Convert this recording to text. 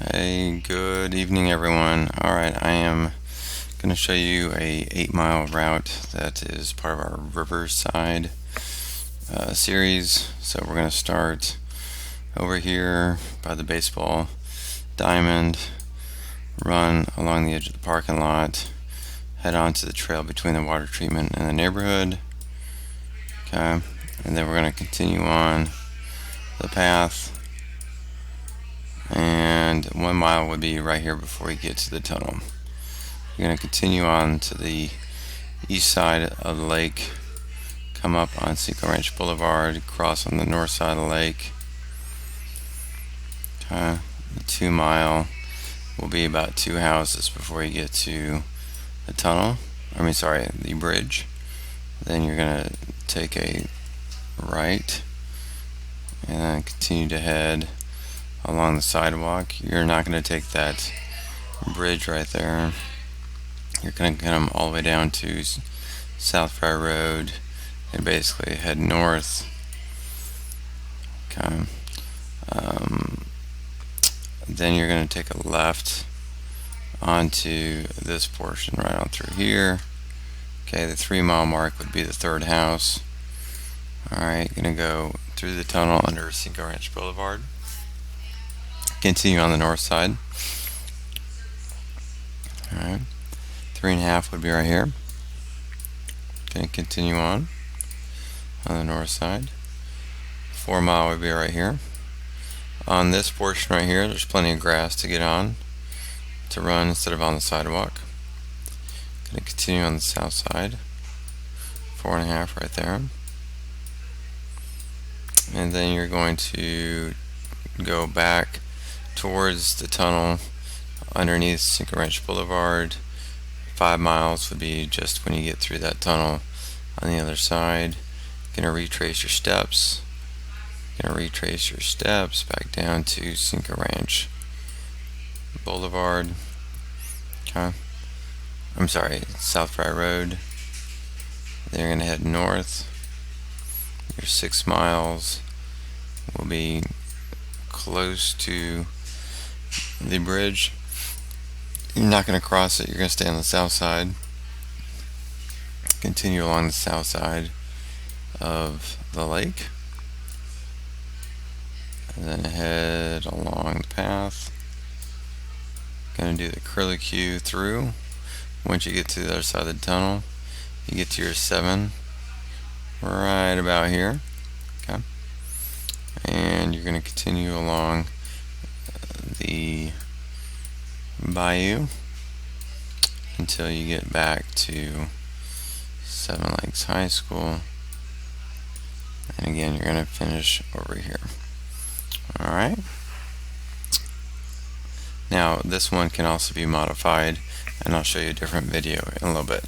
Hey, good evening everyone. Alright, I am going to show you a 8-mile route that is part of our Riverside series. So we're going to start over here by the baseball diamond, run along the edge of the parking lot, head on to the trail between the water treatment and the neighborhood. Okay, and then we're going to continue on the path, and 1 mile would be right here before you get to the tunnel. You're going to continue on to the east side of the lake, come up on Cinco Ranch Boulevard, cross on the north side of the lake. Okay, the 2 mile will be about 2 houses before you get to the tunnel. The bridge. Then you're going to take a right and then continue to head along the sidewalk. You're not going to take that bridge right there. You're going to come all the way down to South Fry Road and basically head north. Okay. Then you're going to take a left onto this portion right on through here. Okay, the 3 mile mark would be the third house. Alright, going to go through the tunnel under Cinco Ranch Boulevard. Continue on the north side. Alright, 3.5 would be right here. Going to continue on the north side. 4 mile would be right here. On this portion right here, there's plenty of grass to get on, to run instead of on the sidewalk. Going to continue on the south side. 4.5 right there. And then you're going to go back towards the tunnel underneath Cinco Ranch Boulevard. 5 miles would be just when you get through that tunnel on the other side. Going to retrace your steps. Back down to Cinco Ranch Boulevard. Okay. South Fry Road. Then you're going to head north. Your 6 miles will be close to the bridge. You're not going to cross it, you're going to stay on the south side. Continue along the south side of the lake. And then head along the path. Going to do the curlicue through. Once you get to the other side of the tunnel, you get to your 7 right about here. Okay, and you're going to continue along the bayou until you get back to Seven Lakes High School, and again you're going to finish over here. Alright, now this one can also be modified, and I'll show you a different video in a little bit.